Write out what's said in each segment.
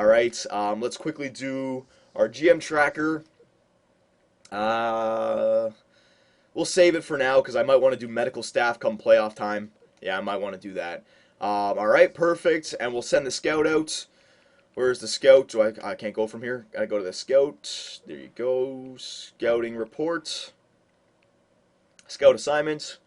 right, let's quickly do our GM tracker. We'll save it for now because I might want to do medical staff come playoff time. Yeah, I might want to do that. All right, perfect. And we'll send the scout out. Where's the scout? I can't go from here. Gotta go to the scout. There you go. Scouting report. Scout assignment.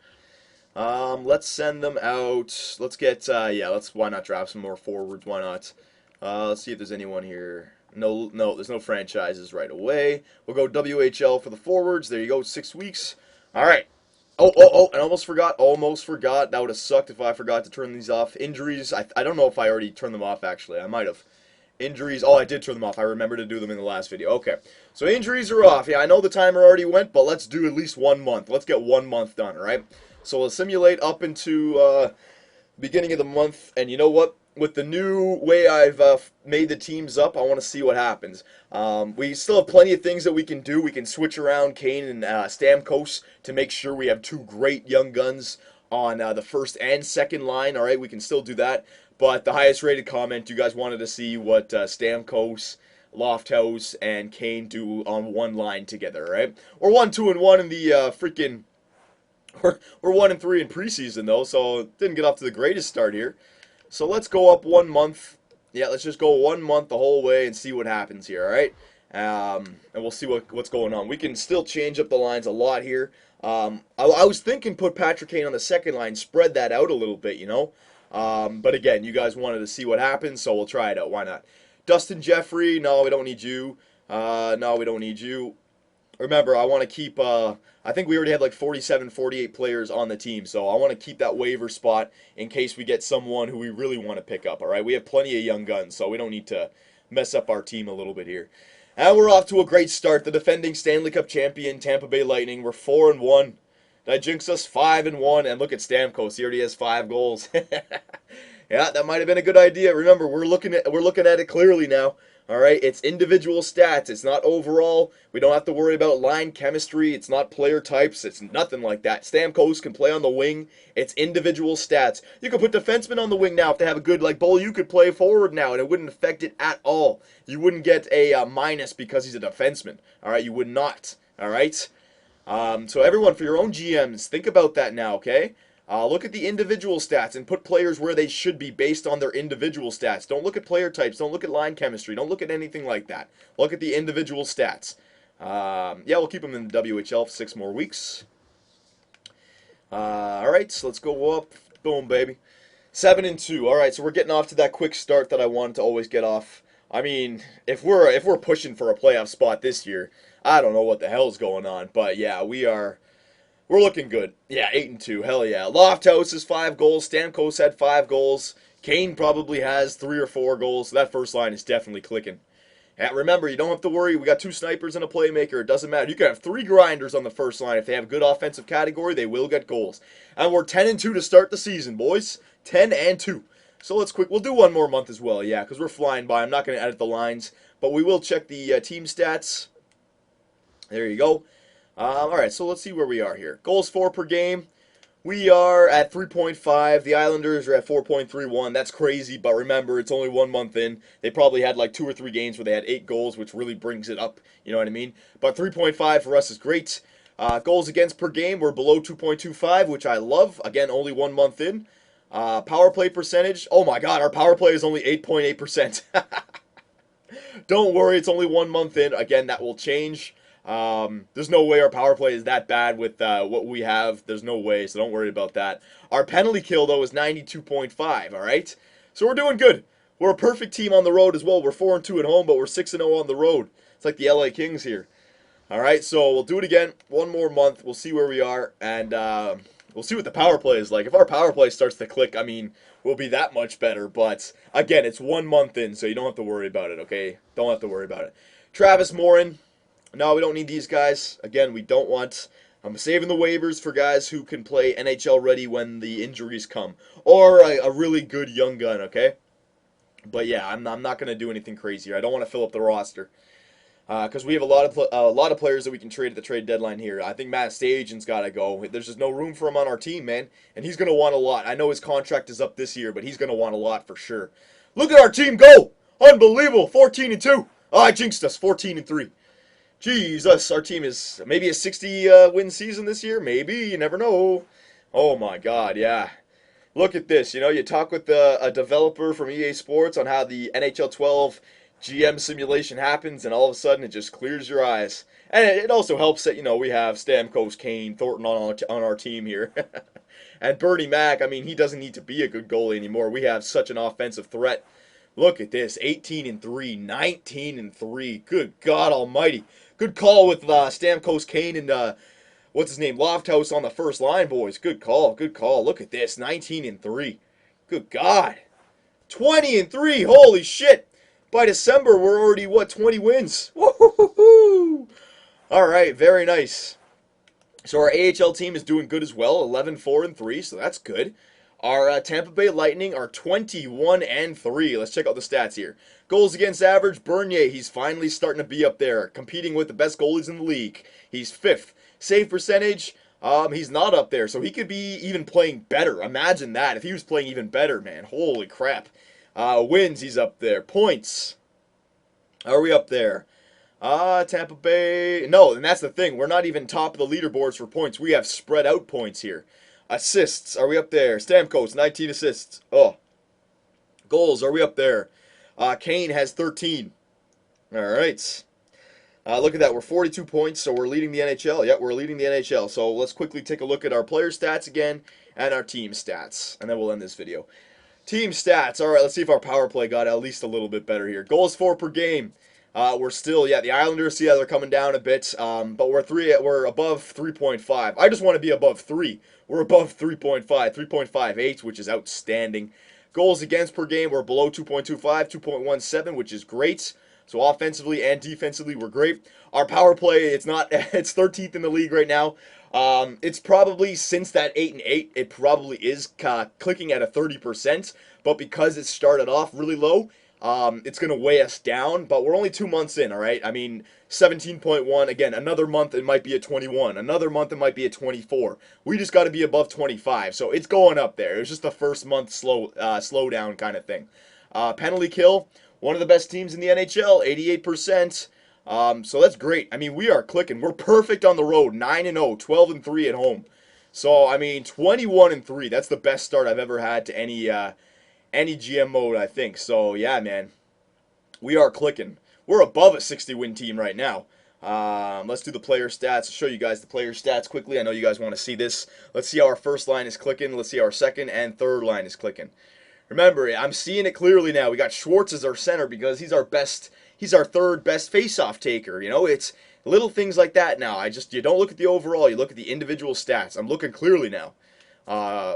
Let's send them out. Let's get, why not draft some more forwards? Why not? Let's see if there's anyone here. No, there's no franchises right away. We'll go WHL for the forwards. There you go, 6 weeks. All right. Oh, I almost forgot. That would have sucked if I forgot to turn these off. Injuries, I don't know if I already turned them off, actually. I might have. Injuries, I did turn them off. I remember to do them in the last video. Okay, so injuries are off. Yeah, I know the timer already went, but let's do at least 1 month. Let's get 1 month done, all right? So we'll simulate up into beginning of the month, and you know what? With the new way I've made the teams up, I want to see what happens. We still have plenty of things that we can do. We can switch around Kane and Stamkos to make sure we have two great young guns on the first and second line. All right, we can still do that. But the highest rated comment, you guys wanted to see what Stamkos, Lofthouse, and Kane do on one line together, right? We're 1, 2, and 1 in the freaking. We're 1 and 3 in preseason though, so didn't get off to the greatest start here. So let's go up 1 month. Yeah, let's just go 1 month the whole way and see what happens here, all right? And we'll see what's going on. We can still change up the lines a lot here. I was thinking put Patrick Kane on the second line, spread that out a little bit, you know? But again, you guys wanted to see what happens, so we'll try it out. Why not? Dustin Jeffrey, no, we don't need you. No, we don't need you. Remember, I want to keep, I think we already have like 47, 48 players on the team, so I want to keep that waiver spot in case we get someone who we really want to pick up, all right? We have plenty of young guns, so we don't need to mess up our team a little bit here. And we're off to a great start. The defending Stanley Cup champion, Tampa Bay Lightning. We're 4 and 1. That jinx us 5 and 1, and look at Stamkos. He already has 5 goals. Yeah, that might have been a good idea. Remember, we're looking at it clearly now. All right, it's individual stats. It's not overall. We don't have to worry about line chemistry. It's not player types. It's nothing like that. Stamkos can play on the wing. It's individual stats. You could put defensemen on the wing now if they have a good Bull. You could play forward now, and it wouldn't affect it at all. You wouldn't get a minus because he's a defenseman. All right, you would not. All right. So everyone, for your own GMs, think about that now. Okay. Look at the individual stats and put players where they should be based on their individual stats. Don't look at player types. Don't look at line chemistry. Don't look at anything like that. Look at the individual stats. Yeah, we'll keep them in the WHL for 6 more weeks. All right, so let's go up. Boom, baby. 7 and 2. All right, so we're getting off to that quick start that I wanted to always get off. I mean, if we're pushing for a playoff spot this year, I don't know what the hell's going on, but yeah, we're looking good. Yeah, 8 and 2. Hell yeah. Lofthouse has 5 goals. Stamkos had 5 goals. Kane probably has 3 or 4 goals. So that first line is definitely clicking. And remember, you don't have to worry. We got 2 snipers and a playmaker. It doesn't matter. You can have 3 grinders on the first line. If they have a good offensive category, they will get goals. And we're 10 and 2 to start the season, boys. 10 and 2. So let's quick. We'll do 1 more month as well, yeah, because we're flying by. I'm not going to edit the lines, but we will check the team stats. There you go. All right, so let's see where we are here. Goals for per game. We are at 3.5. The Islanders are at 4.31. That's crazy, but remember, it's only 1 month in. They probably had like 2 or 3 games where they had 8 goals, which really brings it up. You know what I mean? But 3.5 for us is great. Goals against per game, we're below 2.25, which I love. Again, only 1 month in. Power play percentage. Oh my God, our power play is only 8.8%. Don't worry, it's only 1 month in. Again, that will change. There's no way our power play is that bad with what we have. There's no way, so don't worry about that. Our penalty kill, though, is 92.5, all right? So we're doing good. We're a perfect team on the road as well. We're 4 and 2 at home, but we're 6 and 0 on the road. It's like the LA Kings here. All right, so we'll do it again. 1 more month. We'll see where we are, and we'll see what the power play is like. If our power play starts to click, I mean, we'll be that much better. But, again, it's 1 month in, so you don't have to worry about it, okay? Don't have to worry about it. Travis Morin. No, we don't need these guys. Again, we don't want... I'm saving the waivers for guys who can play NHL ready when the injuries come. Or a really good young gun, okay? But yeah, I'm not going to do anything crazy here. I don't want to fill up the roster. Because we have a lot of players that we can trade at the trade deadline here. I think Matt Stajan's got to go. There's just no room for him on our team, man. And he's going to want a lot. I know his contract is up this year, but he's going to want a lot for sure. Look at our team go! Unbelievable. 14-2. Oh, I jinxed us. 14-3. Jesus, our team is maybe a 60 win season this year. Maybe. You never know. Oh my God, yeah. Look at this. You know, you talk with a developer from EA Sports on how the NHL 12 GM simulation happens, and all of a sudden it just clears your eyes. And it also helps that, you know, we have Stamkos, Kane, Thornton on our team here. And Bernie Mac, I mean, he doesn't need to be a good goalie anymore. We have such an offensive threat. Look at this, 18-3, 19-3. Good God Almighty! Good call with Stamkos, Kane, and what's his name, Lofthouse on the first line, boys. Good call, good call. Look at this, 19-3. Good God, 20-3. Holy shit! By December, we're already what, 20 wins? Woo-hoo-hoo-hoo! All right, very nice. So our AHL team is doing good as well, 11-4-3, so that's good. Our Tampa Bay Lightning are 21-3. Let's check out the stats here. Goals against average, Bernier, he's finally starting to be up there, competing with the best goalies in the league. He's 5th. Save percentage, he's not up there, so he could be even playing better. Imagine that, if he was playing even better, man. Holy crap. Wins, he's up there. Points, are we up there? Tampa Bay. No, and that's the thing. We're not even top of the leaderboards for points. We have spread out points here. Assists, are we up there? Stamkos, 19 assists. Oh. Goals, are we up there? Kane has 13. All right. Look at that. We're 42 points, so we're leading the NHL. Yep, we're leading the NHL. So let's quickly take a look at our player stats again and our team stats, and then we'll end this video. Team stats. All right, let's see if our power play got at least a little bit better here. Goals for per game. We're still, yeah, the Islanders, yeah, they're coming down a bit, but we're above 3.5. I just want to be above 3. We're above 3.5, 3.58, which is outstanding. Goals against per game, we're below 2.25, 2.17, which is great. So offensively and defensively, we're great. Our power play, it's 13th in the league right now. It's probably, since that 8-8, it probably is clicking at a 30%, but because it started off really low, it's going to weigh us down, but we're only 2 months in, all right? I mean, 17.1, again, another month it might be at 21. Another month it might be at 24. We just got to be above 25, so it's going up there. It was just the first month slow down kind of thing. Penalty kill, one of the best teams in the NHL, 88%. So that's great. I mean, we are clicking. We're perfect on the road, 9-0, 12-3 at home. So, I mean, 21-3, that's the best start I've ever had to any GM mode, I think. So, yeah, man. We are clicking. We're above a 60-win team right now. Let's do the player stats. I'll show you guys the player stats quickly. I know you guys want to see this. Let's see how our first line is clicking. Let's see how our second and third line is clicking. Remember, I'm seeing it clearly now. We got Schwartz as our center because he's our third best face-off taker. You know, it's little things like that now. You don't look at the overall. You look at the individual stats. I'm looking clearly now.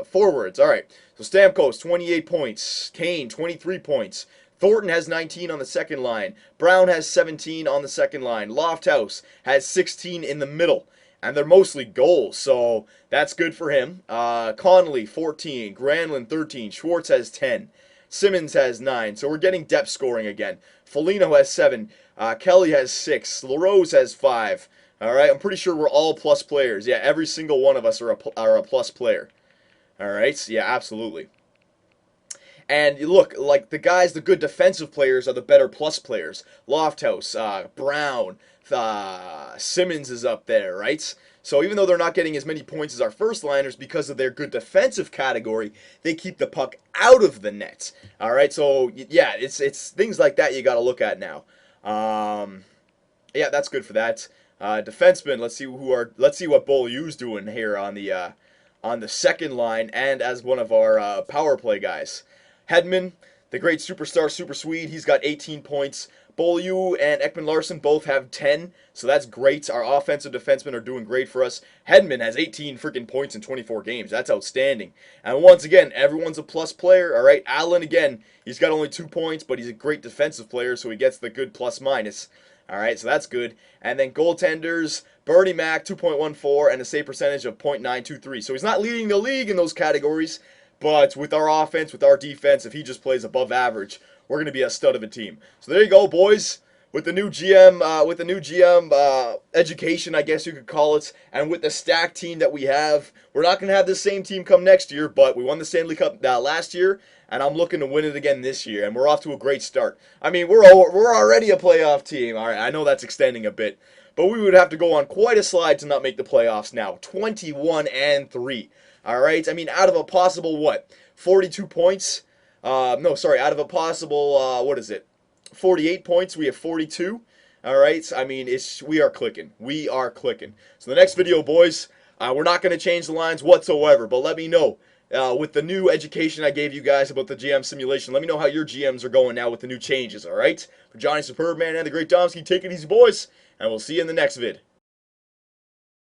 Forwards, all right. So Stamkos, 28 points. Kane, 23 points. Thornton has 19 on the second line. Brown has 17 on the second line. Lofthouse has 16 in the middle. And they're mostly goals, so that's good for him. Connolly, 14. Granlund, 13. Schwartz has 10. Simmons has 9. So we're getting depth scoring again. Foligno has 7. Kelly has 6. LaRose has 5. All right, I'm pretty sure we're all plus players. Yeah, every single one of us are a plus player. All right, yeah, absolutely. And look, like the good defensive players are the better plus players. Lofthouse, Brown, Simmons is up there, right? So even though they're not getting as many points as our first liners because of their good defensive category, they keep the puck out of the net. All right, so yeah, it's things like that you got to look at now. Yeah, that's good for that. Defensemen, let's see what Beaulieu's doing here on the second line and as one of our power play guys. Hedman, the great superstar, super Swede, he's got 18 points. Beaulieu and Ekman-Larsson both have 10, so that's great. Our offensive defensemen are doing great for us. Hedman has 18 freaking points in 24 games. That's outstanding. And once again, everyone's a plus player. All right, Allen, again, he's got only 2 points, but he's a great defensive player, so he gets the good plus-minus. All right, so that's good. And then goaltenders, Bernie Mac, 2.14, and a save percentage of .923. So he's not leading the league in those categories, but with our offense, with our defense, if he just plays above average, we're going to be a stud of a team. So there you go, boys. with the new GM, education, I guess you could call it, and with the stacked team that we have, we're not going to have the same team come next year. But we won the Stanley Cup last year, and I'm looking to win it again this year. And we're off to a great start. I mean, we're already a playoff team. All right, I know that's extending a bit, but we would have to go on quite a slide to not make the playoffs now. 21-3. All right, I mean, out of a possible what, 42 points? No, sorry, out of a possible what is it? 48 points. We have 42. All right. I mean, we are clicking. We are clicking. So the next video, boys, we're not going to change the lines whatsoever. But let me know with the new education I gave you guys about the GM simulation. Let me know how your GMs are going now with the new changes. All right. For Johnny Superb Man and the Great Domsky, take it easy, boys, and we'll see you in the next vid.